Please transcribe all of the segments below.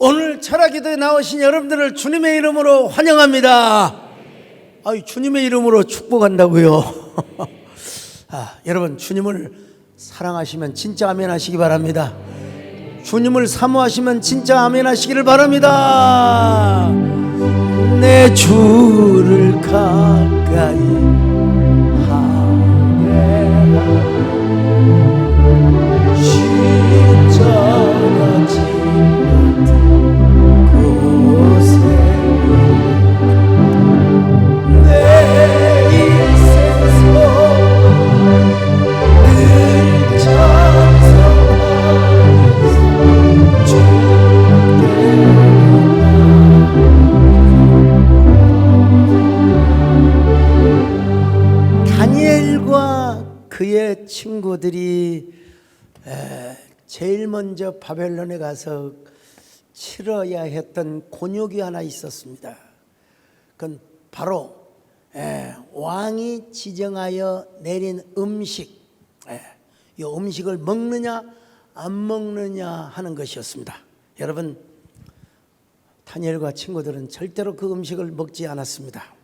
오늘 철학기도에 나오신 여러분들을 주님의 이름으로 환영합니다. 주님의 이름으로 축복한다고요. 여러분, 주님을 사랑하시면 진짜 아멘 하시기 바랍니다. 주님을 사모하시면 진짜 아멘 하시기를 바랍니다. 내 주를 가까이 하게라. 십자가 진 곳에 내 인생 속 늘 찬송하면서 주께 다니엘과 그의 친구들이 제일 먼저 바벨론에 가서 치러야 했던 곤욕이 하나 있었습니다. 그건 바로 왕이 지정하여 내린 음식, 이 음식을 먹느냐 안 먹느냐 하는 것이었습니다. 여러분, 다니엘과 친구들은 절대로 그 음식을 먹지 않았습니다.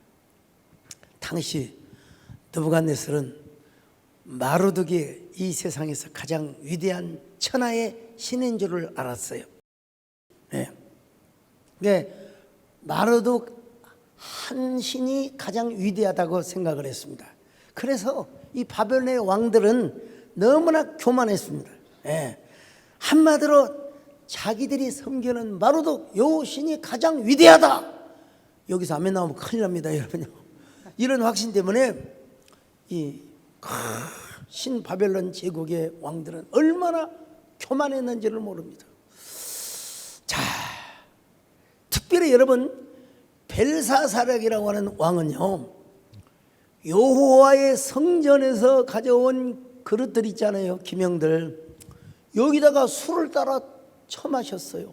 당시 느부갓네살은 마르둑이 이 세상에서 가장 위대한 천하의 신인 줄을 알았어요. 마르둑 한 신이 가장 위대하다고 생각을 했습니다. 그래서 이 바벨론의 왕들은 너무나 교만했습니다. 한마디로 자기들이 섬기는 마르둑 요 신이 가장 위대하다. 여기서 아멘 나오면 큰일 납니다, 여러분요. 이런 확신 때문에 이 신바벨론 제국의 왕들은 얼마나 교만했는지를 모릅니다. 자, 특별히 여러분, 벨사사락이라고 하는 왕은요, 여호와의 성전에서 가져온 그릇들 있잖아요, 기명들. 여기다가 술을 따라 처마셨어요.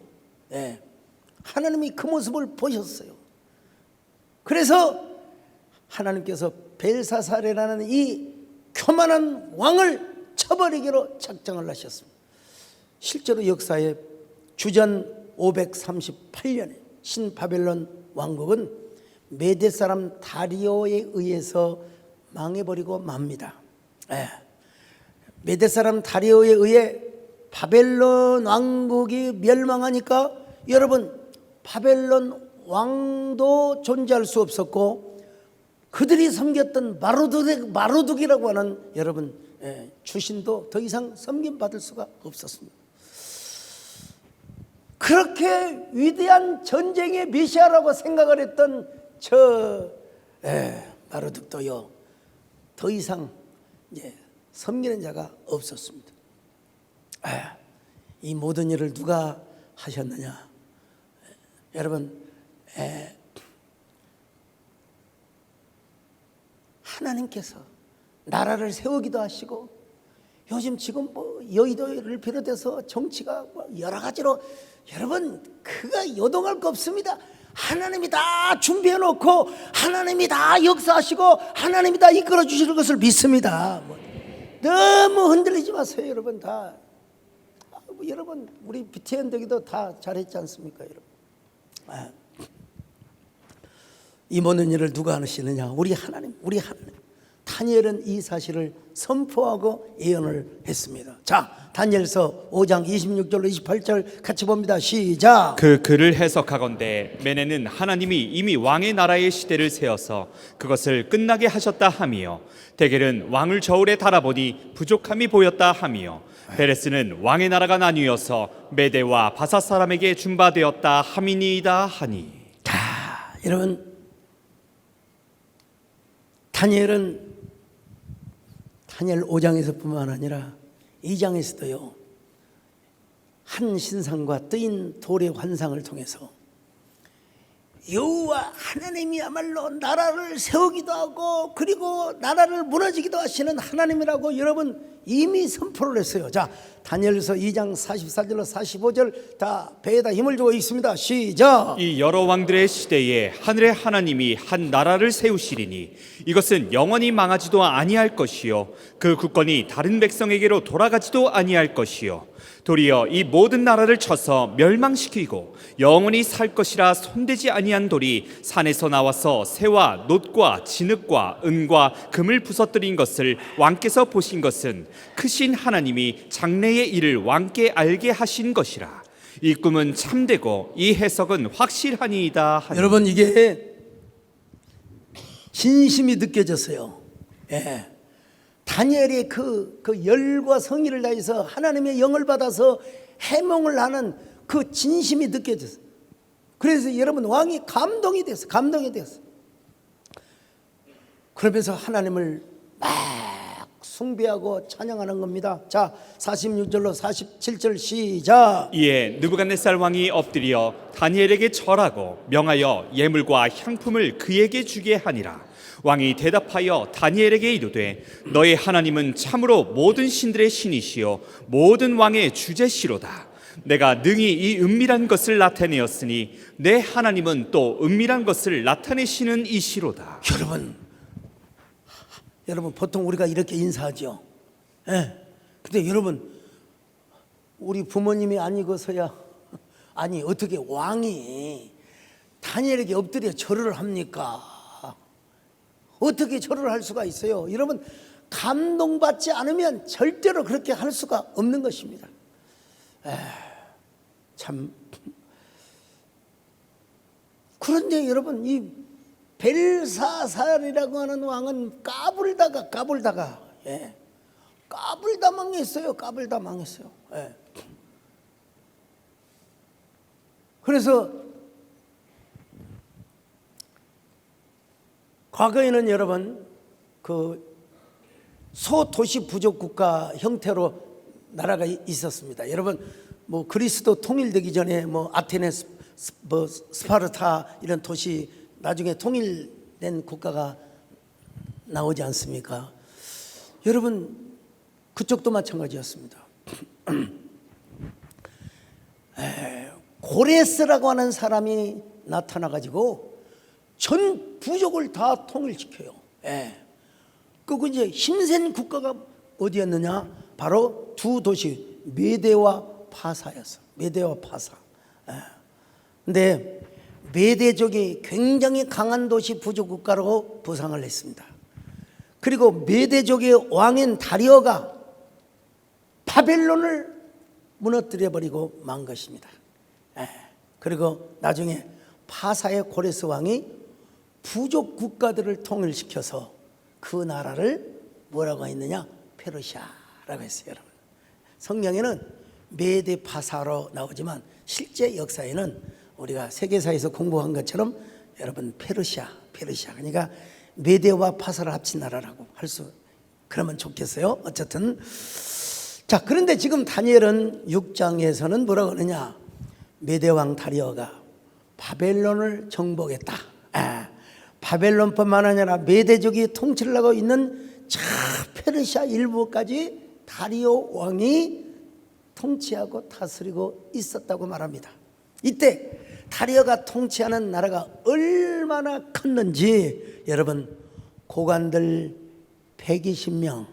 하나님이 그 모습을 보셨어요. 그래서 하나님께서 벨사살이라는 이 교만한 왕을 쳐버리기로 작정을 하셨습니다. 실제로 역사에 주전 538년에 신바벨론 왕국은 메대 사람 다리오에 의해서 망해버리고 맙니다. 메대 사람 다리오에 의해 바벨론 왕국이 멸망하니까 여러분, 바벨론 왕도 존재할 수 없었고 그들이 섬겼던 마르둑이라고 하는 여러분 주신도 더 이상 섬김받을 수가 없었습니다. 그렇게 위대한 전쟁의 메시아라고 생각을 했던 마르둑도요, 더 이상 섬기는 자가 없었습니다. 이 모든 일을 누가 하셨느냐? 여러분, 하나님께서 나라를 세우기도 하시고, 요즘 지금 여의도를 비롯해서 정치가 여러 가지로, 여러분, 그가 요동할 거 없습니다. 하나님이 다 준비해 놓고 하나님이 다 역사하시고 하나님이 다 이끌어 주시는 것을 믿습니다. 너무 흔들리지 마세요, 여러분. 다 여러분, 우리 BTN 되기도 다 잘했지 않습니까, 여러분? 이 모든 일을 누가 하시느냐? 우리 하나님. 다니엘은 이 사실을 선포하고 예언을 했습니다. 자, 다니엘서 5장 26절로 28절 같이 봅니다. 시작. 그 글을 해석하건대 메네는 하나님이 이미 왕의 나라의 시대를 세워서 그것을 끝나게 하셨다 하미요, 데겔은 왕을 저울에 달아보니 부족함이 보였다 하미요, 베레스는 왕의 나라가 나뉘어서 메대와 바사 사람에게 준바되었다 함이니이다 하니. 자, 여러분, 다니엘 5장에서뿐만 아니라 2장에서도요, 한 신상과 뜨인 돌의 환상을 통해서 여호와 하나님이야말로 나라를 세우기도 하고 그리고 나라를 무너지기도 하시는 하나님이라고 여러분 이미 선포를 했어요. 자, 다니엘서 2장 44절로 45절 다 배에다 힘을 주고 있습니다. 시작. 이 여러 왕들의 시대에 하늘의 하나님이 한 나라를 세우시리니 이것은 영원히 망하지도 아니할 것이요 그 국권이 다른 백성에게로 돌아가지도 아니할 것이요 도리어 이 모든 나라를 쳐서 멸망시키고 영원히 살 것이라 손대지 아니한 돌이 산에서 나와서 새와 놋과 진흙과 은과 금을 부서뜨린 것을 왕께서 보신 것은 크신 하나님이 장래의 일을 왕께 알게 하신 것이라. 이 꿈은 참되고 이 해석은 확실하니이다 하니. 여러분, 이게 진심이 느껴졌어요. 예. 다니엘이 그 열과 성의를 다해서 하나님의 영을 받아서 해몽을 하는 그 진심이 느껴졌어요. 그래서 여러분, 왕이 감동이 됐어. 그러면서 하나님을 막 숭배하고 찬양하는 겁니다. 자, 46절로 47절 시작. 이에 느부갓네살 왕이 엎드려 다니엘에게 절하고 명하여 예물과 향품을 그에게 주게 하니라. 왕이 대답하여 다니엘에게 이르되 너의 하나님은 참으로 모든 신들의 신이시요 모든 왕의 주제시로다. 내가 능히 이 은밀한 것을 나타내었으니 내 하나님은 또 은밀한 것을 나타내시는 이시로다. 여러분 보통 우리가 이렇게 인사하죠. 예. 근데 여러분, 우리 부모님이 아니고서야, 아니 어떻게 왕이 다니엘에게 엎드려 절을 합니까? 어떻게 절을 할 수가 있어요? 여러분, 감동받지 않으면 절대로 그렇게 할 수가 없는 것입니다. 참. 그런데 여러분, 이 벨사살이라고 하는 왕은 까불다가 예. 까불다 망했어요. 예. 그래서 과거에는 여러분 그 소도시 부족 국가 형태로 나라가 있었습니다. 여러분, 뭐 그리스도 통일되기 전에 뭐 아테네, 스파르타 이런 도시 나중에 통일된 국가가 나오지 않습니까? 여러분, 그쪽도 마찬가지였습니다. 고레스라고 하는 사람이 나타나가지고 전 부족을 다 통일시켜요. 그리고 이제 힘센 국가가 어디였느냐? 바로 두 도시 메대와 파사였어. 메대와 파사. 근데 메대족이 굉장히 강한 도시 부족 국가로 부상을 했습니다. 그리고 메대족의 왕인 다리어가 바벨론을 무너뜨려 버리고 만 것입니다. 그리고 나중에 파사의 고레스 왕이 부족 국가들을 통일시켜서 그 나라를 뭐라고 했느냐? 페르시아라고 했어요. 여러분, 성경에는 메데 파사로 나오지만 실제 역사에는 우리가 세계사에서 공부한 것처럼 여러분 페르시아 그러니까 메데와 파사를 합친 나라라고 할 수, 그러면 좋겠어요. 어쨌든 자, 그런데 지금 다니엘은 6장에서는 뭐라고 하느냐? 메대왕 다리어가 바벨론을 정복했다. 바벨론뿐만 아니라 메대족이 통치를 하고 있는 페르시아 일부까지 다리오 왕이 통치하고 다스리고 있었다고 말합니다. 이때 다리오가 통치하는 나라가 얼마나 컸는지 여러분, 고관들 120명,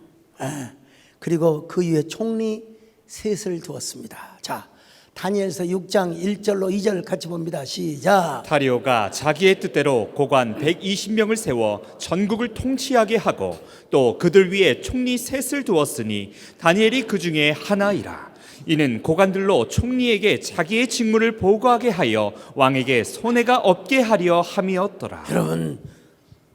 그리고 그 위에 총리 셋을 두었습니다. 자, 다니엘서 6장 1절로 2절 같이 봅니다. 시작. 다리오가 자기의 뜻대로 고관 120명을 세워 전국을 통치하게 하고 또 그들 위에 총리 셋을 두었으니 다니엘이 그 중에 하나이라. 이는 고관들로 총리에게 자기의 직무를 보고하게 하여 왕에게 손해가 없게 하려 함이었더라. 여러분,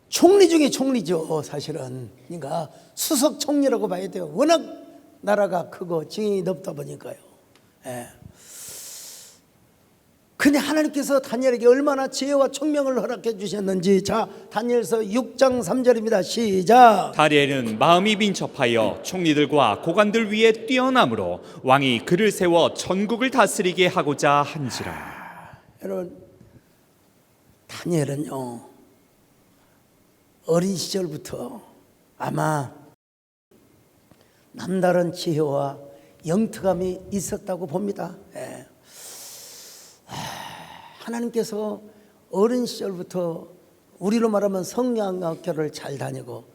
총리 중에 총리죠, 사실은. 그러니까 수석 총리라고 봐야 돼요. 워낙 나라가 크고 징이 넓다 보니까요. 근데 하나님께서 다니엘에게 얼마나 지혜와 총명을 허락해 주셨는지, 자, 다니엘서 6장 3절입니다. 시작. 다니엘은 마음이 민첩하여 총리들과 고관들 위에 뛰어남으로 왕이 그를 세워 전국을 다스리게 하고자 한지라. 여러분, 다니엘은요, 어린 시절부터 아마 남다른 지혜와 영특함이 있었다고 봅니다. 예. 하나님께서 어린 시절부터 우리로 말하면 성경학교를 잘 다니고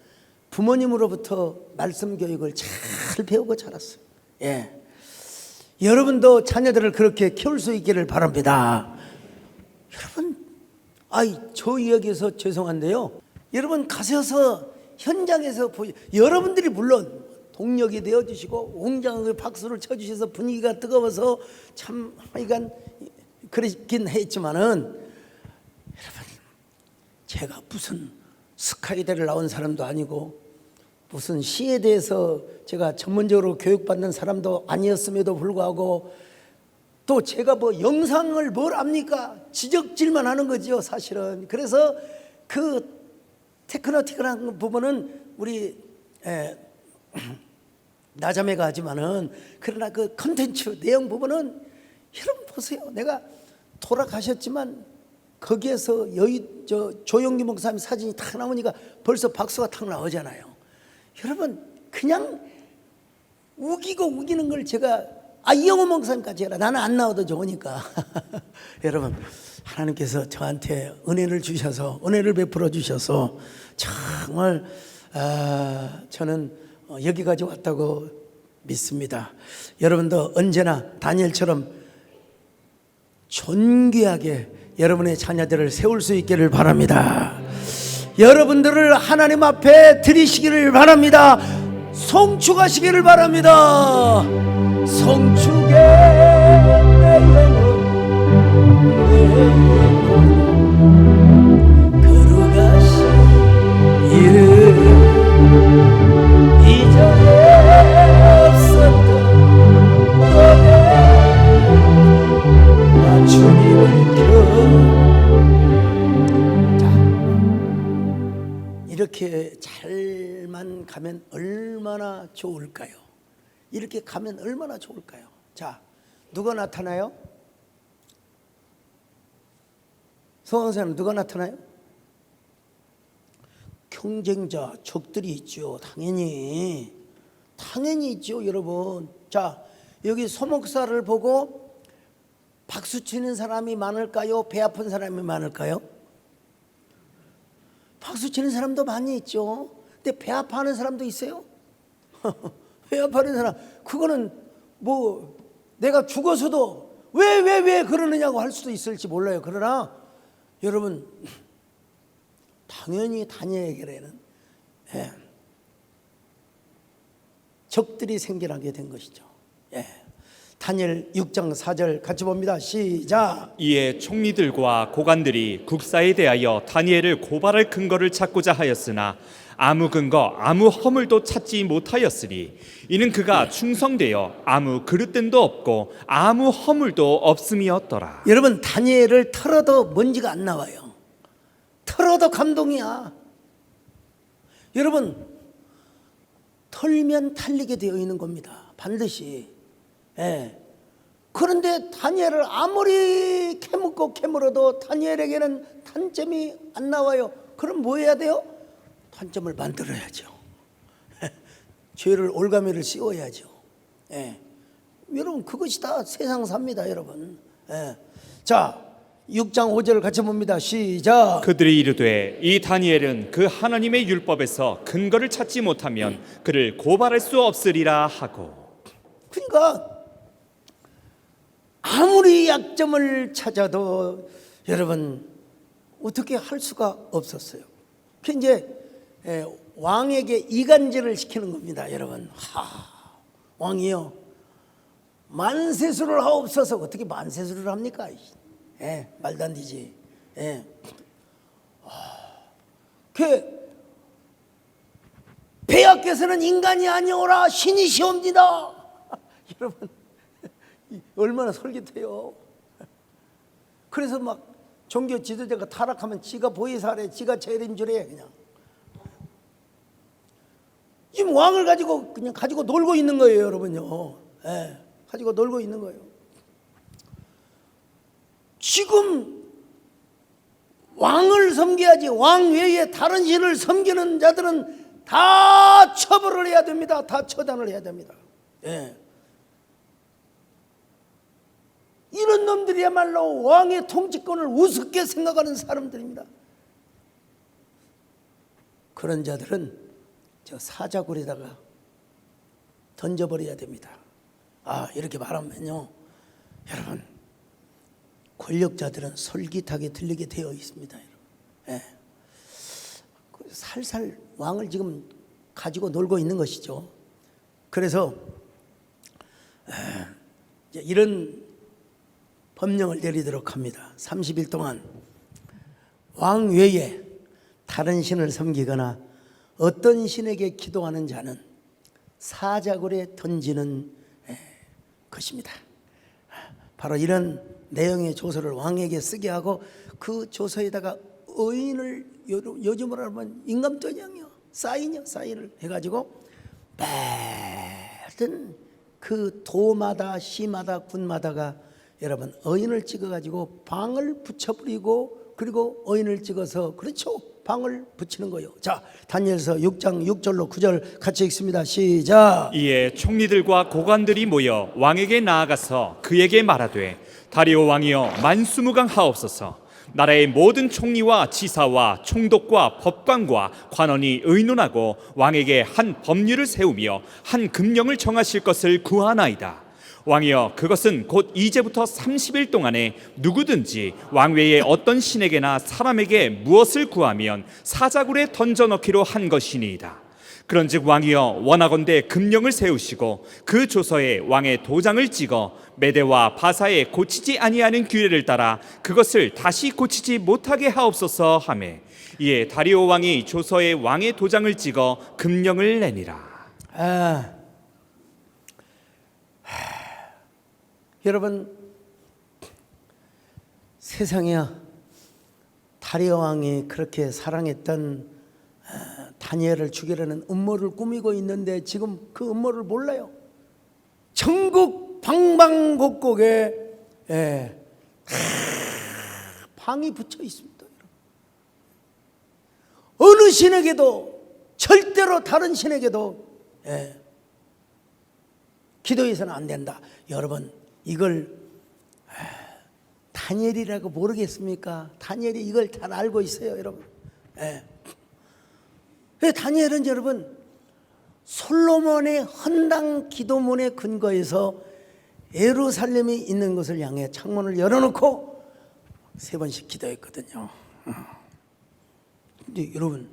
부모님으로부터 말씀 교육을 잘 배우고 자랐어요. 예. 여러분도 자녀들을 그렇게 키울 수 있기를 바랍니다. 여러분, 저 이야기에서 죄송한데요. 여러분 가셔서 현장에서 여러분들이 물론 동력이 되어주시고 웅장하게 박수를 쳐주셔서 분위기가 뜨거워서 참 하여간 그렇긴 했지만은 여러분, 제가 무슨 스카이대를 나온 사람도 아니고 무슨 시에 대해서 제가 전문적으로 교육받는 사람도 아니었음에도 불구하고 또 제가 뭐 영상을 뭘 압니까? 지적질만 하는 거죠, 사실은. 그래서 그 테크노티컬한 부분은 우리 나자매가 하지만은 그러나 그 컨텐츠 내용 부분은 여러분 보세요. 내가 돌아가셨지만 거기에서 조용기 목사님 사진이 탁 나오니까 벌써 박수가 탁 나오잖아요. 여러분 그냥 우기는 걸 제가 이영호 목사님까지 해라. 나는 안 나와도 좋으니까. 여러분 하나님께서 저한테 은혜를 주셔서 은혜를 베풀어 주셔서 정말 저는 여기까지 왔다고 믿습니다. 여러분도 언제나 다니엘처럼 존귀하게 여러분의 자녀들을 세울 수 있기를 바랍니다. 여러분들을 하나님 앞에 드리시기를 바랍니다. 송축하시기를 바랍니다. 송축의 내 영혼 거룩하신 이름 이전에 없었던 너의 주님을 이렇게 잘만 가면 얼마나 좋을까요? 이렇게 가면 얼마나 좋을까요? 자, 누가 나타나요? 성황사는 누가 나타나요? 경쟁자, 적들이 있죠. 당연히 있죠, 여러분. 자, 여기 소목사를 보고 박수 치는 사람이 많을까요? 배 아픈 사람이 많을까요? 박수 치는 사람도 많이 있죠. 근데 배 아파하는 사람도 있어요. 배 아파하는 사람, 그거는 뭐 내가 죽어서도 왜 그러느냐고 할 수도 있을지 몰라요. 그러나 여러분 당연히 다니엘에게는 적들이 생겨나게 된 것이죠. 다니엘 6장 4절 같이 봅니다. 시작. 이에 총리들과 고관들이 국사에 대하여 다니엘을 고발할 근거를 찾고자 하였으나 아무 근거 아무 허물도 찾지 못하였으니 이는 그가 충성되어 아무 그릇됨도 없고 아무 허물도 없음이었더라. 여러분 다니엘을 털어도 먼지가 안 나와요. 털어도 감동이야. 여러분 털면 탈리게 되어 있는 겁니다. 반드시. 그런데 다니엘을 아무리 캐물어도 다니엘에게는 단점이 안 나와요. 그럼 뭐 해야 돼요? 단점을 만들어야죠. 죄를 올가미를 씌워야죠. 여러분 그것이 다 세상 삽니다, 여러분. 자, 6장 5절을 같이 봅니다. 시작. 그들이 이르되 이 다니엘은 그 하나님의 율법에서 근거를 찾지 못하면 그를 고발할 수 없으리라 하고. 그러니까 아무리 약점을 찾아도 여러분 어떻게 할 수가 없었어요. 그 이제 왕에게 이간질을 시키는 겁니다, 여러분. 왕이요 만세수를 하옵소서. 어떻게 만세수를 합니까? 말도 안 되지. 폐하께서는 인간이 아니오라 신이시옵니다. 여러분 얼마나 솔깃해요. 그래서 막 종교 지도자가 타락하면 지가 보이사래, 지가 제일인 줄에 그냥 지금 왕을 가지고 그냥 가지고 놀고 있는 거예요, 여러분요. 가지고 놀고 있는 거예요. 지금 왕을 섬겨야지 왕 외에 다른 신을 섬기는 자들은 다 처벌을 해야 됩니다. 다 처단을 해야 됩니다. 예. 이런 놈들이야말로 왕의 통치권을 우습게 생각하는 사람들입니다. 그런 자들은 저 사자굴에다가 던져버려야 됩니다. 이렇게 말하면요, 여러분, 권력자들은 솔깃하게 들리게 되어 있습니다. 예. 살살 왕을 지금 가지고 놀고 있는 것이죠. 그래서 이제 이런 법령을 내리도록 합니다. 30일 동안 왕 외에 다른 신을 섬기거나 어떤 신에게 기도하는 자는 사자굴에 던지는 것입니다. 바로 이런 내용의 조서를 왕에게 쓰게 하고 그 조서에다가 의인을 요즘으로 하면 임금전형이요, 사인을 해가지고 모든 그 도마다 시마다 군마다가 여러분 의인을 찍어가지고 방을 붙여버리고, 그리고 의인을 찍어서, 그렇죠, 방을 붙이는 거예요. 자, 다니엘서 6장 6절로 9절 같이 읽습니다. 시작. 이에 총리들과 고관들이 모여 왕에게 나아가서 그에게 말하되, 다리오 왕이여 만수무강하옵소서. 나라의 모든 총리와 지사와 총독과 법관과 관원이 의논하고 왕에게 한 법률을 세우며 한 금령을 정하실 것을 구하나이다. 왕이여, 그것은 곧 이제부터 30일 동안에 누구든지 왕 외에 어떤 신에게나 사람에게 무엇을 구하면 사자굴에 던져넣기로 한 것이니이다. 그런즉 왕이여, 원하건대 금령을 세우시고 그 조서에 왕의 도장을 찍어 메대와 바사에 고치지 아니하는 규례를 따라 그것을 다시 고치지 못하게 하옵소서 하매, 이에 다리오 왕이 조서에 왕의 도장을 찍어 금령을 내니라. 여러분, 세상에야 다리오 왕이 그렇게 사랑했던 다니엘을 죽이려는 음모를 꾸미고 있는데 지금 그 음모를 몰라요. 전국 방방곡곡에 방이 붙여 있습니다. 어느 신에게도, 절대로 다른 신에게도 기도해서는 안 된다. 여러분, 이걸 다니엘이라고 모르겠습니까? 다니엘이 이걸 잘 알고 있어요, 여러분. 다니엘은 여러분, 솔로몬의 헌당 기도문에 근거해서 예루살렘이 있는 것을 향해 창문을 열어놓고 3번씩 기도했거든요. 근데 여러분,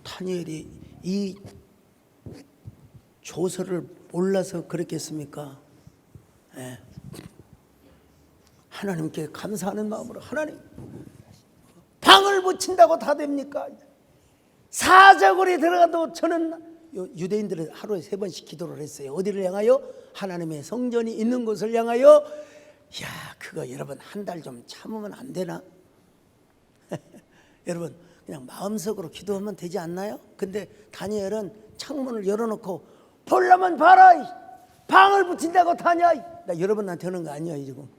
다니엘이 이 조서를 몰라서 그랬겠습니까? 하나님께 감사하는 마음으로, 하나님, 방을 붙인다고 다 됩니까? 사자굴에 들어가도 저는, 유대인들은 하루에 3번씩 기도를 했어요. 어디를 향하여? 하나님의 성전이 있는 곳을 향하여. 그거 여러분 한 달 좀 참으면 안 되나? 여러분, 그냥 마음속으로 기도하면 되지 않나요? 근데 다니엘은 창문을 열어놓고 보려면 봐라, 방을 붙인다고 다냐? 나 여러분한테 하는 거 아니야 지금.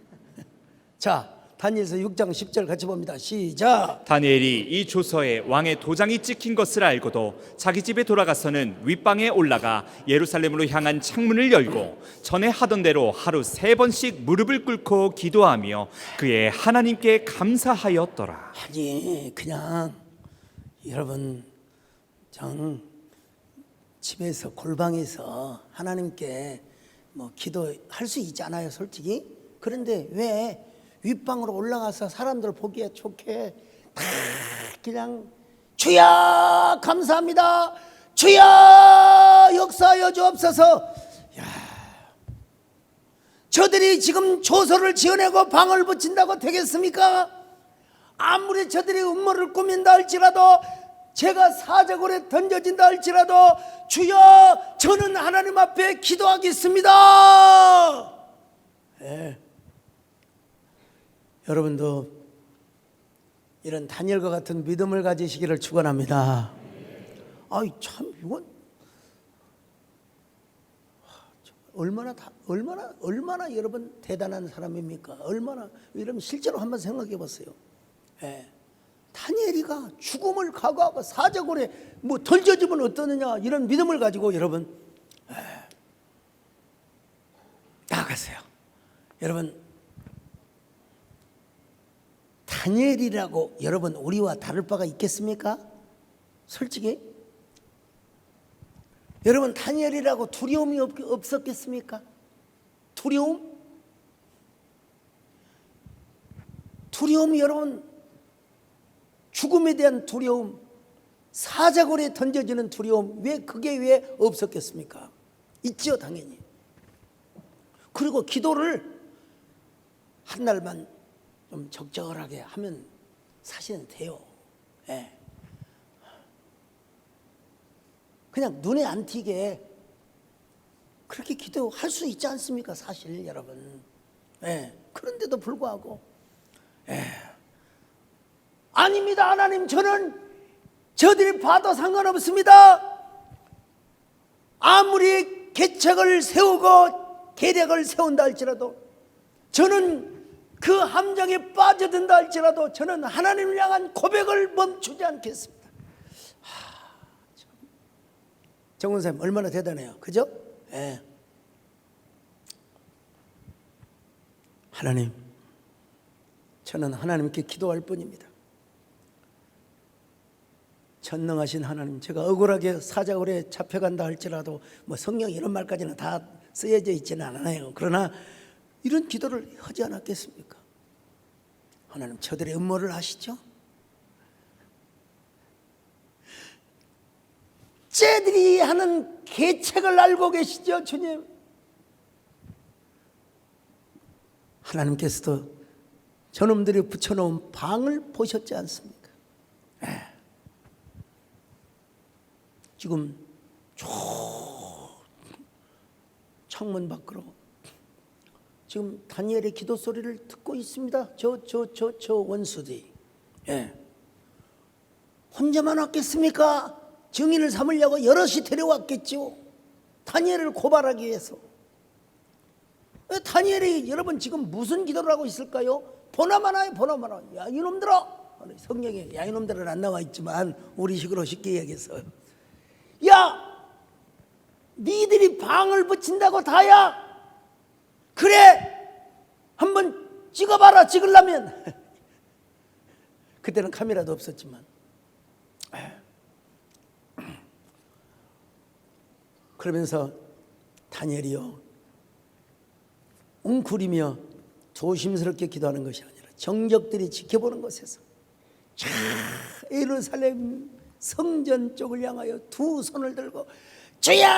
자, 다니엘서 6장 10절 같이 봅니다. 시작. 다니엘이 이 조서에 왕의 도장이 찍힌 것을 알고도 자기 집에 돌아가서는 윗방에 올라가 예루살렘으로 향한 창문을 열고 전에 하던 대로 하루 3번씩 무릎을 꿇고 기도하며 그의 하나님께 감사하였더라. 아니, 그냥 여러분 집에서 골방에서 하나님께 뭐 기도할 수 있잖아요, 솔직히. 그런데 왜 윗방으로 올라가서 사람들 보기에 좋게 다 그냥 주여 감사합니다, 주여 역사하여 주옵소서. 저들이 지금 조서를 지어내고 방을 붙인다고 되겠습니까? 아무리 저들이 음모를 꾸민다 할지라도, 제가 사자굴에 던져진다 할지라도 주여 저는 하나님 앞에 기도하겠습니다. 여러분도 이런 다니엘과 같은 믿음을 가지시기를 축원합니다. 참 이건 얼마나 여러분 대단한 사람입니까? 얼마나, 여러분 실제로 한번 생각해 보세요. 다니엘이가 죽음을 각오하고 사자굴에 뭐 던져지면 어떠느냐 이런 믿음을 가지고 여러분 나아갔어요. 여러분 다니엘이라고 여러분 우리와 다를 바가 있겠습니까? 솔직히 여러분 다니엘이라고 두려움이 없었겠습니까? 두려움이 여러분 죽음에 대한 두려움, 사자굴에 던져지는 두려움, 그게 왜 없었겠습니까? 있죠, 당연히. 그리고 기도를 한 날만 좀 적절하게 하면 사실은 돼요. 예. 그냥 눈에 안 띄게 그렇게 기도할 수 있지 않습니까? 사실 여러분. 예. 그런데도 불구하고 아닙니다, 하나님. 저는 저들이 봐도 상관없습니다. 아무리 계책을 세우고 계략을 세운다 할지라도 저는 그 함정에 빠져든다 할지라도 저는 하나님을 향한 고백을 멈추지 않겠습니다. 정은사님 얼마나 대단해요, 그죠? 예. 하나님, 저는 하나님께 기도할 뿐입니다. 전능하신 하나님, 제가 억울하게 사자굴에 잡혀간다 할지라도 뭐 성경 이런 말까지는 다 쓰여져 있지는 않아요. 그러나 이런 기도를 하지 않았겠습니까? 하나님, 저들의 음모를 아시죠? 쟤들이 하는 계책을 알고 계시죠, 주님? 하나님께서도 저놈들이 붙여놓은 방을 보셨지 않습니까? 지금 창문 밖으로 지금 다니엘의 기도 소리를 듣고 있습니다. 저 원수들이. 혼자만 왔겠습니까? 증인을 삼으려고 여럿이 데려왔겠죠. 다니엘을 고발하기 위해서. 다니엘이 여러분 지금 무슨 기도를 하고 있을까요? 보나마나요, 보나마나. 야, 이놈들아. 성경에 야, 이놈들은 안 나와 있지만 우리식으로 쉽게 얘기해서, 야, 니들이 방을 붙인다고 다야. 그래, 한번 찍어봐라. 찍으려면. 그때는 카메라도 없었지만. 그러면서 다니엘이요, 웅크리며 조심스럽게 기도하는 것이 아니라 정적들이 지켜보는 곳에서 예루살렘 성전 쪽을 향하여 두 손을 들고, 주여,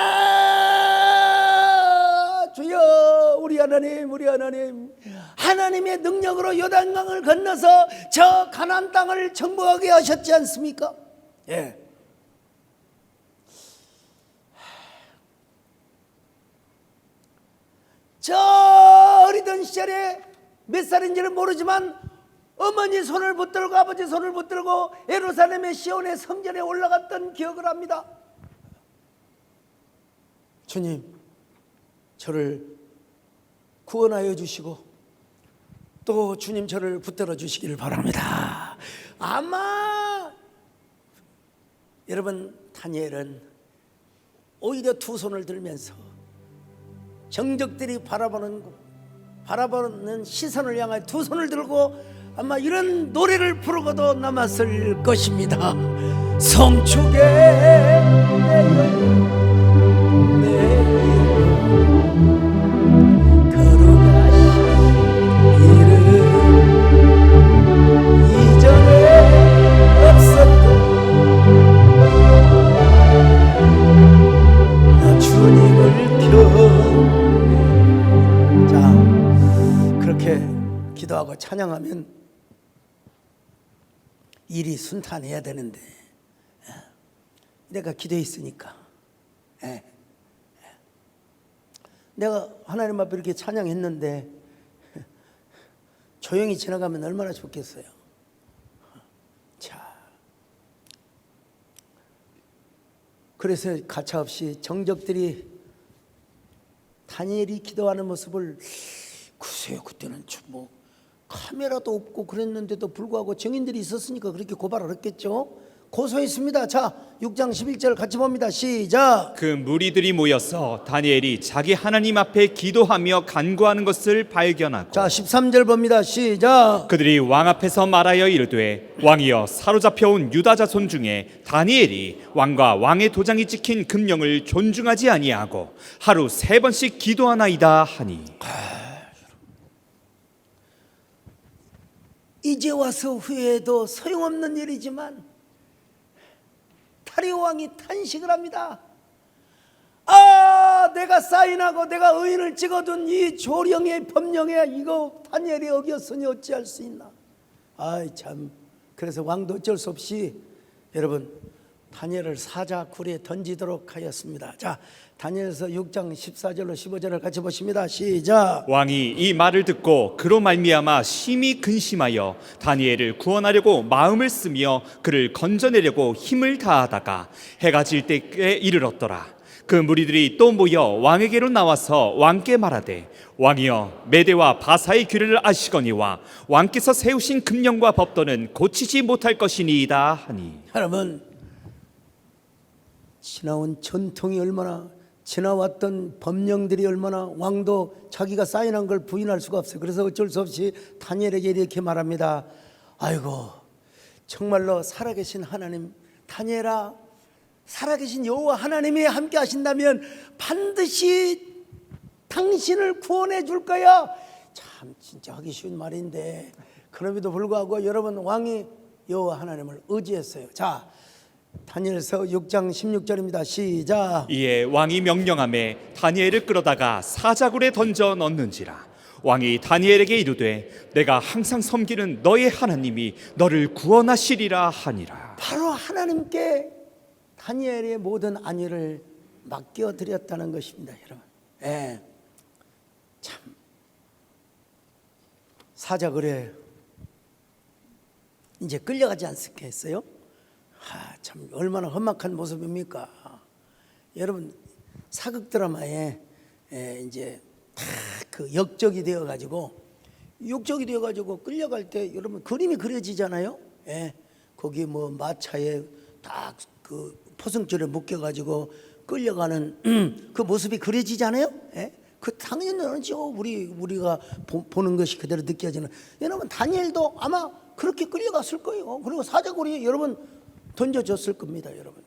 주여, 우리 하나님, 우리 하나님, 하나님의 능력으로 요단강을 건너서 저 가나안 땅을 정복하게 하셨지 않습니까? 예. 저 어리던 시절에 몇 살인지는 모르지만 어머니 손을 붙들고 아버지 손을 붙들고 예루살렘의 시온의 성전에 올라갔던 기억을 합니다. 주님, 저를 구원하여 주시고 또 주님 저를 붙들어 주시기를 바랍니다. 아마 여러분 다니엘은 오히려 두 손을 들면서 정적들이 바라보는 시선을 향해 두 손을 들고 아마 이런 노래를 부르고도 남았을 것입니다. 성축에 걸어가신 이름 이전에 없었던 나 주님을 자, 그렇게 기도하고 찬양하면 일이 순탄해야 되는데 내가 기도했으니까 내가 하나님 앞에 이렇게 찬양했는데 조용히 지나가면 얼마나 좋겠어요. 자, 그래서 가차없이 정적들이 다니엘이 기도하는 모습을, 글쎄요, 그때는 뭐 카메라도 없고 그랬는데도 불구하고 증인들이 있었으니까 그렇게 고발을 했겠죠. 고소했습니다. 자, 6장 11절 같이 봅니다. 시작. 그 무리들이 모여서 다니엘이 자기 하나님 앞에 기도하며 간구하는 것을 발견하고 자, 13절 봅니다. 시작. 그들이 왕 앞에서 말하여 이르되 왕이여 사로잡혀온 유다 자손 중에 다니엘이 왕과 왕의 도장이 찍힌 금령을 존중하지 아니하고 하루 3번씩 기도하나이다 하니 이제 와서 후회해도 소용없는 일이지만 다리오 왕이 탄식을 합니다. 아, 내가 사인하고 내가 의인을 찍어둔 이 조령의 법령에 이거 다니엘이 어겼으니 어찌할 수 있나. 아이 참. 그래서 왕도 어쩔 수 없이 여러분 다니엘을 사자굴에 던지도록 하였습니다. 자, 다니엘서 6장 14절로 15절을 같이 보십니다. 시작. 왕이 이 말을 듣고 그로 말미암아 심히 근심하여 다니엘을 구원하려고 마음을 쓰며 그를 건져내려고 힘을 다하다가 해가 질 때에 이르렀더라. 그 무리들이 또 모여 왕에게로 나와서 왕께 말하되 왕이여 메대와 바사의 규례를 아시거니와 왕께서 세우신 금령과 법도는 고치지 못할 것이니이다 하니. 여러분, 지나온 전통이 얼마나, 지나왔던 법령들이 얼마나, 왕도 자기가 사인한 걸 부인할 수가 없어요. 그래서 어쩔 수 없이 다니엘에게 이렇게 말합니다. 아이고 정말로 살아계신 하나님, 다니엘아, 살아계신 여호와 하나님이 함께 하신다면 반드시 당신을 구원해 줄 거야. 참 진짜 하기 쉬운 말인데 그럼에도 불구하고 여러분 왕이 여호와 하나님을 의지했어요. 자, 다니엘서 6장 16절입니다. 시작. 이에 왕이 명령하매 다니엘을 끌어다가 사자굴에 던져 넣는지라. 왕이 다니엘에게 이르되 내가 항상 섬기는 너의 하나님이 너를 구원하시리라 하니라. 바로 하나님께 다니엘의 모든 안위를 맡겨드렸다는 것입니다. 여러분, 참 사자굴에 이제 끌려가지 않겠어요? 참 얼마나 험악한 모습입니까? 여러분, 사극 드라마에 이제 다 그 역적이 되어가지고 끌려갈 때 여러분 그림이 그려지잖아요. 거기 뭐 마차에 딱 그 포승줄에 묶여가지고 끌려가는 그 모습이 그려지잖아요. 그 당연하죠. 우리가 보는 것이 그대로 느껴지는. 여러분 다니엘도 아마 그렇게 끌려갔을 거예요. 그리고 사자굴이 여러분 던져졌을 겁니다, 여러분.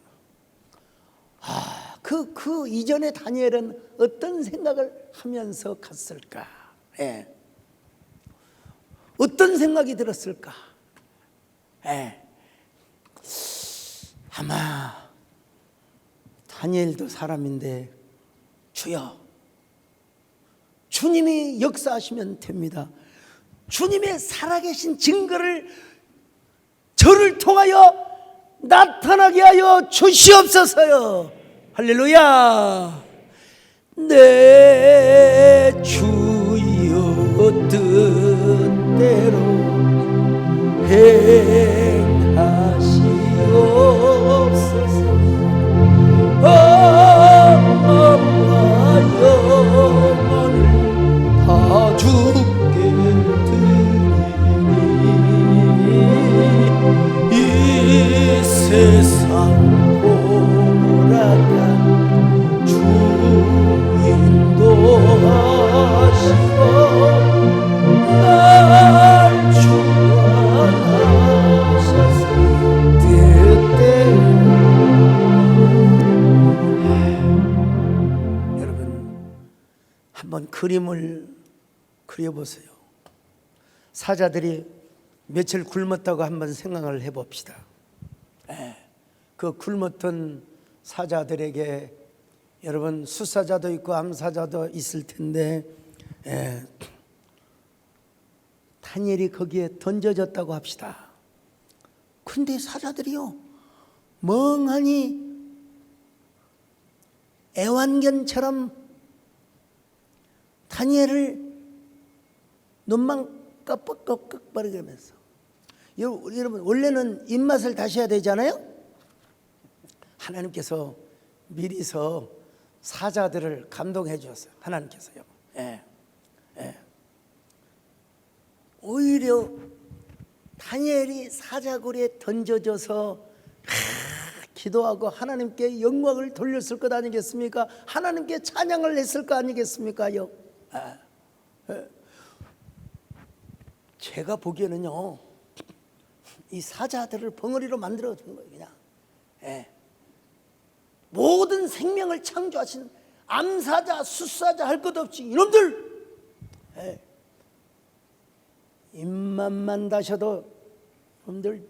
그 이전에 다니엘은 어떤 생각을 하면서 갔을까? 어떤 생각이 들었을까? 아마 다니엘도 사람인데 주여, 주님이 역사하시면 됩니다. 주님의 살아계신 증거를 저를 통하여 나타나게 하여 주시옵소서요. 할렐루야. 내 주여 뜻대로 행하시옵소서. 영원을 다 주께 드리니 이 세상 오라가 주 인도하시고 날 주관하셔서 뜻대로. 여러분 한번 그림을 그려보세요. 사자들이 며칠 굶었다고 한번 생각을 해봅시다. 그 굶었던 사자들에게 여러분 수사자도 있고 암사자도 있을 텐데 다니엘이 거기에 던져졌다고 합시다. 근데 사자들이요 멍하니 애완견처럼 다니엘을 눈만 깜빡깜빡거리면서, 여러분 원래는 입맛을 다셔야 되잖아요. 하나님께서 미리서 사자들을 감동해 주었어요. 하나님께서요. 오히려 오히려 다니엘이 사자굴에 던져져서 기도하고 하나님께 영광을 돌렸을 것 아니겠습니까? 하나님께 찬양을 했을 거 아니겠습니까요? 제가 보기에는요, 이 사자들을 벙어리로 만들어 준 거예요. 그냥 모든 생명을 창조하신 암사자, 숫사자 할 것 없이 이놈들 입만만 다셔도 이놈들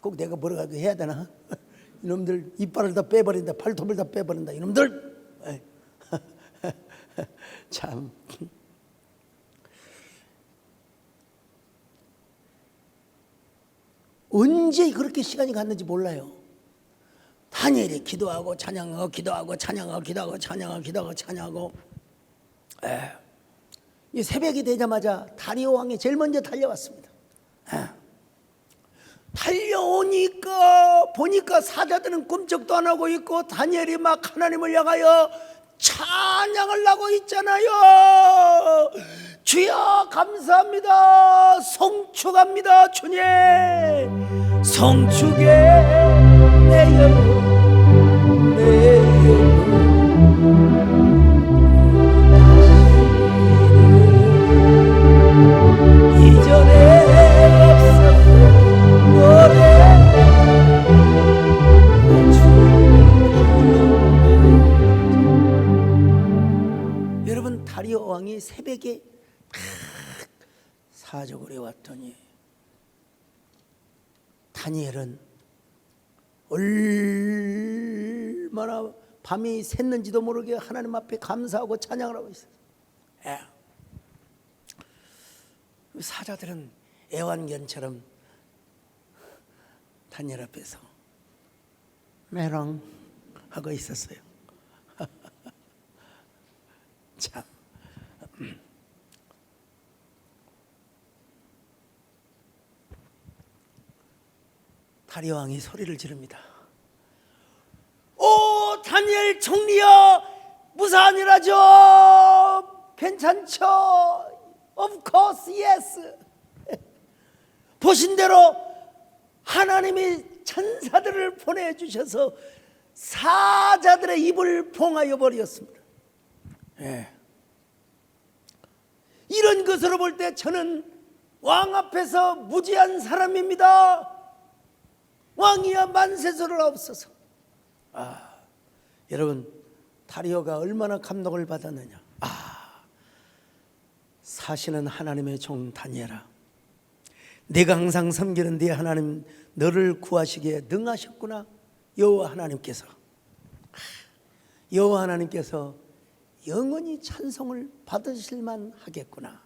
꼭 내가 뭐라고 해야 되나? 이놈들 이빨을 다 빼버린다, 발톱을 다 빼버린다, 이놈들. 참. 언제 그렇게 시간이 갔는지 몰라요. 다니엘이 기도하고 찬양하고 기도하고 찬양하고 기도하고 찬양하고 기도하고 찬양하고. 이 새벽이 되자마자 다리오 왕이 제일 먼저 달려왔습니다. 달려오니까 보니까 사자들은 꿈쩍도 안 하고 있고 다니엘이 막 하나님을 향하여 찬양을 하고 있잖아요. 주여 감사합니다. 송축합니다. 주님 송축에 내 영혼 내 영혼 이전에 없었던 노래 여러분, 다리오 왕이 새벽에 사자굴에 왔더니 다니엘은 얼마나 밤이 샜는지도 모르게 하나님 앞에 감사하고 찬양을 하고 있어요. 사자들은 애완견처럼 다니엘 앞에서 메롱 하고 있었어요. 참. 다리오 왕이 소리를 지릅니다. 오 다니엘 총리여, 무사한 일하죠. 괜찮죠? Of course, yes. 보신 대로 하나님이 천사들을 보내주셔서 사자들의 입을 봉하여 버렸습니다. 이런 것으로 볼 때 저는 왕 앞에서 무지한 사람입니다. 왕이야 만세소를 없어서. 여러분, 다리오가 얼마나 감동을 받았느냐. 사시는 하나님의 종 다니엘아, 내가 항상 섬기는 네 하나님 너를 구하시기에 능하셨구나. 여호와 하나님께서 영원히 찬송을 받으실만 하겠구나.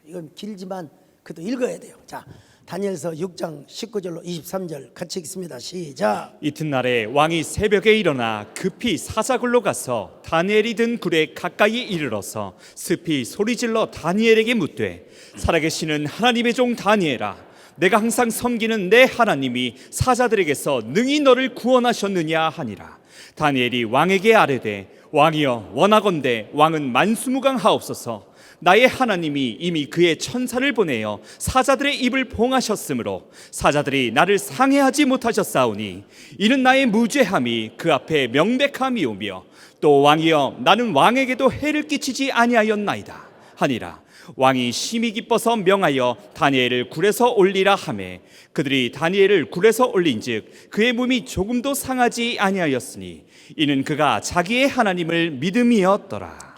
이건 길지만 그래도 읽어야 돼요. 자, 다니엘서 6장 19절로 23절 같이 읽습니다. 시작. 이튿날에 왕이 새벽에 일어나 급히 사자굴로 가서 다니엘이 든 굴에 가까이 이르러서 슬피 소리질러 다니엘에게 묻되, 살아계시는 하나님의 종 다니엘아, 내가 항상 섬기는 내 하나님이 사자들에게서 능히 너를 구원하셨느냐 하니라. 다니엘이 왕에게 아뢰되, 왕이여 원하건대 왕은 만수무강하옵소서. 나의 하나님이 이미 그의 천사를 보내어 사자들의 입을 봉하셨으므로 사자들이 나를 상해하지 못하셨사오니 이는 나의 무죄함이 그 앞에 명백함이오며, 또 왕이여 나는 왕에게도 해를 끼치지 아니하였나이다 하니라. 왕이 심히 기뻐서 명하여 다니엘을 굴에서 올리라 하매 그들이 다니엘을 굴에서 올린즉 그의 몸이 조금도 상하지 아니하였으니 이는 그가 자기의 하나님을 믿음이었더라.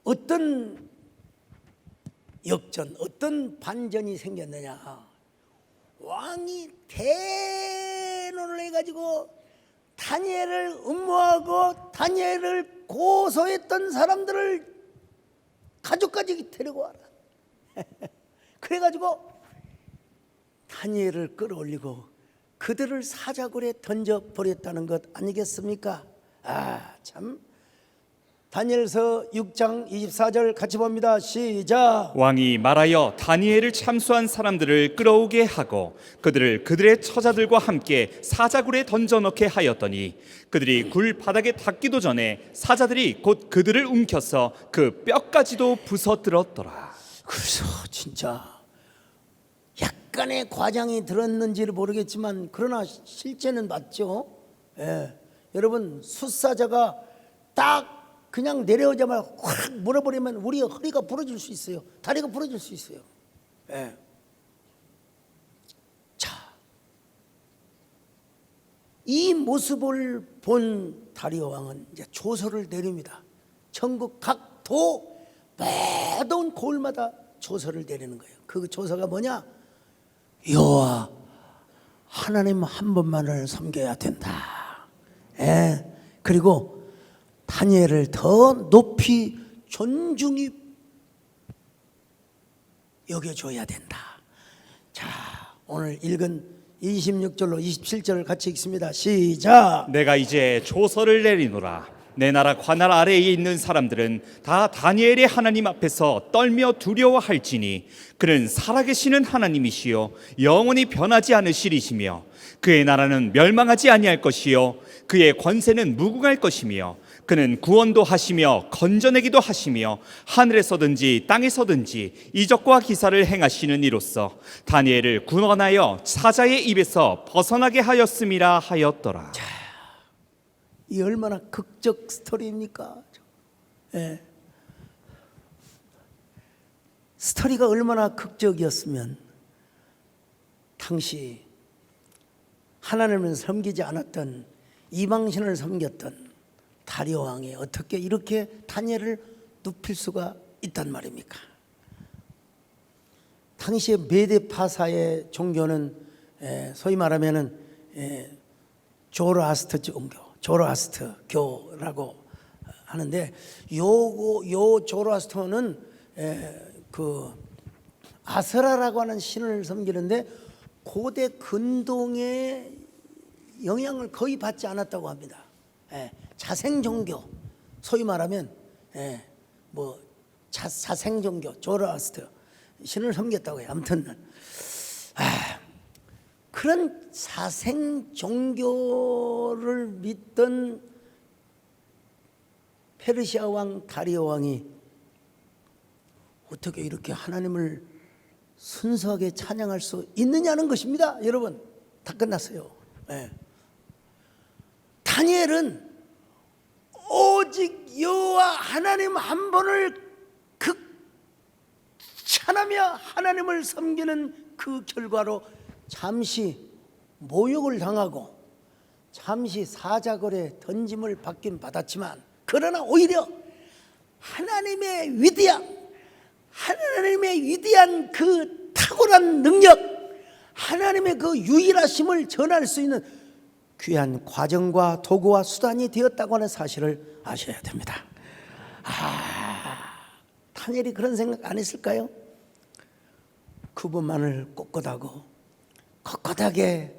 어떤 역전, 어떤 반전이 생겼느냐. 왕이 대노를 해가지고 다니엘을 음모하고 다니엘을 고소했던 사람들을 가족까지 데리고 와라. 그래가지고 다니엘을 끌어올리고 그들을 사자굴에 던져버렸다는 것 아니겠습니까? 참. 다니엘서 6장 24절 같이 봅니다. 시작. 왕이 말하여 다니엘을 참수한 사람들을 끌어오게 하고 그들을 그들의 처자들과 함께 사자굴에 던져넣게 하였더니 그들이 굴 바닥에 닿기도 전에 사자들이 곧 그들을 움켜서 그 뼈까지도 부서뜨렸더라. 그래서 진짜 약간의 과장이 들었는지를 모르겠지만 그러나 실제는 맞죠. 예. 여러분 숫사자가 딱 그냥 내려오자마자 확 물어버리면 우리 허리가 부러질 수 있어요. 다리가 부러질 수 있어요. 예. 자, 이 모습을 본 다리오 왕은 이제 조서를 내립니다. 전국 각 도 모든 고을마다 조서를 내리는 거예요. 그 조서가 뭐냐? 여호와 하나님 한 분만을 섬겨야 된다. 예. 그리고 다니엘을 더 높이 존중히 여겨줘야 된다. 자, 오늘 읽은 26절로 27절을 같이 읽습니다. 시작. 내가 이제 조서를 내리노라. 내 나라 관할 아래에 있는 사람들은 다 다니엘의 하나님 앞에서 떨며 두려워할지니 그는 살아계시는 하나님이시요 영원히 변하지 않으시리시며 그의 나라는 멸망하지 아니할 것이요 그의 권세는 무궁할 것이며 그는 구원도 하시며 건져내기도 하시며 하늘에서든지 땅에서든지 이적과 기사를 행하시는 이로써 다니엘을 구원하여 사자의 입에서 벗어나게 하였음이라 하였더라. 이 얼마나 극적 스토리입니까? 예. 스토리가 얼마나 극적이었으면 당시 하나님을 섬기지 않았던 이방신을 섬겼던 다리오 왕이 어떻게 이렇게 다니엘을 눕힐 수가 있단 말입니까? 당시에 메데파사의 종교는 소위 말하면은 조로아스터 종교, 조로아스터교라고 하는데 요 조로아스터는 그 아스라라고 하는 신을 섬기는데 고대 근동의 영향을 거의 받지 않았다고 합니다. 자생 종교, 소위 말하면 뭐 자생 종교, 조로아스터 신을 섬겼다고 해요. 아무튼 그런 사생 종교를 믿던 페르시아 왕 다리오 왕이 어떻게 이렇게 하나님을 순수하게 찬양할 수 있느냐는 것입니다. 여러분, 다 끝났어요. 다니엘은 오직 여호와 하나님 한 분을 극찬하며 하나님을 섬기는 그 결과로 잠시 모욕을 당하고 잠시 사자굴에 던짐을 받긴 받았지만 그러나 오히려 하나님의 위대한 그 탁월한 능력, 하나님의 그 유일하심을 전할 수 있는 귀한 과정과 도구와 수단이 되었다고 하는 사실을 아셔야 됩니다. 다니엘이 그런 생각 안 했을까요? 그분만을 꼿꼿하게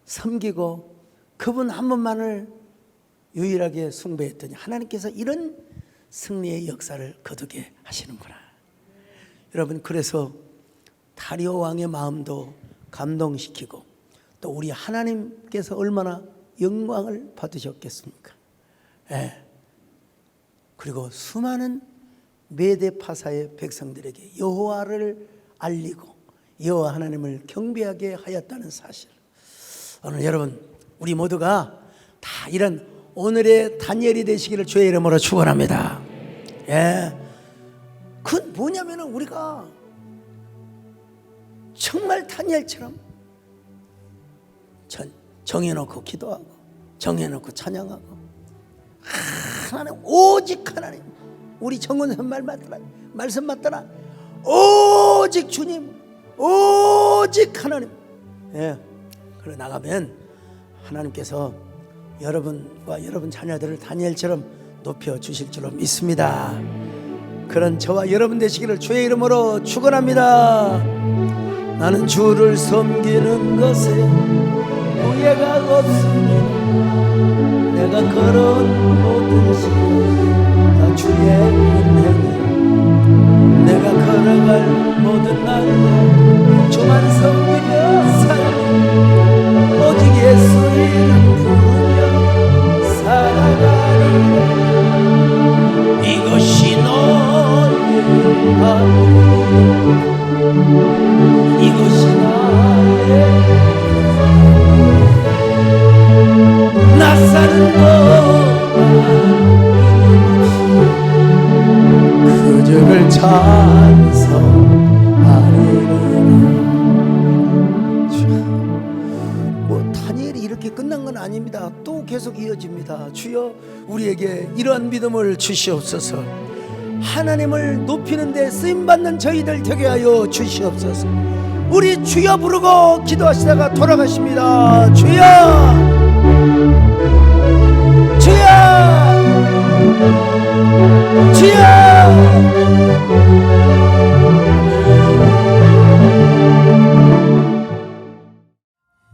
섬기고 그분 한 분만을 유일하게 숭배했더니 하나님께서 이런 승리의 역사를 거두게 하시는구나. 여러분, 그래서 다리오 왕의 마음도 감동시키고 또 우리 하나님께서 얼마나 영광을 받으셨겠습니까? 그리고 수많은 메데파사의 백성들에게 여호와를 알리고 여호와 하나님을 경배하게 하였다는 사실. 오늘 여러분, 우리 모두가 다 이런 오늘의 다니엘이 되시기를 주의 이름으로 축원합니다. 그건 뭐냐면 우리가 정말 다니엘처럼 정해놓고 기도하고 정해놓고 찬양하고 하나님, 오직 하나님, 우리 정은선 말씀 맞더라. 오직 주님, 오직 하나님. 그러 나가면 하나님께서 여러분과 여러분 자녀들을 다니엘처럼 높여 주실 줄로 믿습니다. 그런 저와 여러분 되시기를 주의 이름으로 축원합니다. 나는 주를 섬기는 것에 후회가 없습니다. 내가 걸어온 모든 시간 다 주의 은혜니 내가 걸어갈 모든 날도 주만 섬기며 살리 오직 예수 이름 부르며 살아가리라. 이것이 너의 하루 기도가 또 계속 이어집니다. 주여, 우리에게 이러한 믿음을 주시옵소서. 하나님을 높이는 데 쓰임받는 저희들 되게 하여 주시옵소서. 우리 주여 부르고 기도하시다가 돌아가십니다. 주여, 주여, 주여.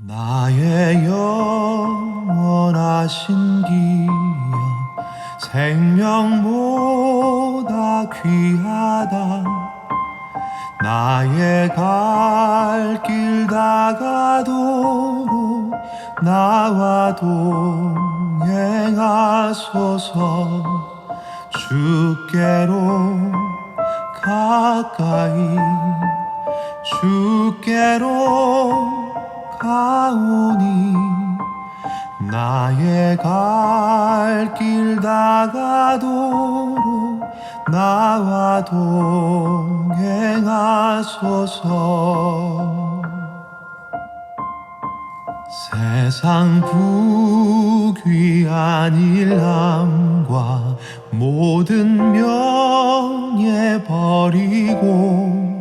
나의 영원하신 기여, 생명보다 귀하다. 나의 갈 길 다가도록 나와 동행하소서. 주께로 가까이, 주께로 가오니. 나의 갈 길 다가도록 나와 동행하소서. 세상 부귀한 일함과 모든 명예 버리고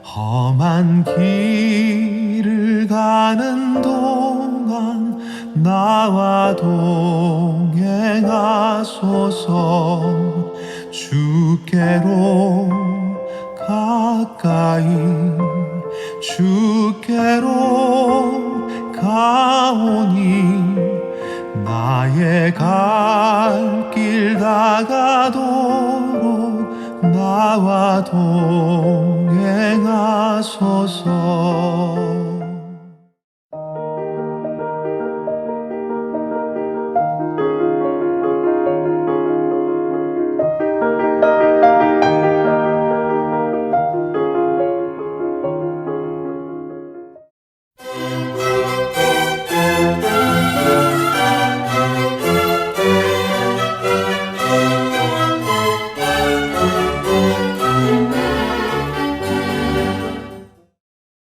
험한 길을 가는 동안 나와 동행하소서. 주께로 가까이, 주께로 가오니. 나의 갈 길 다가도록 나와 동행하소서.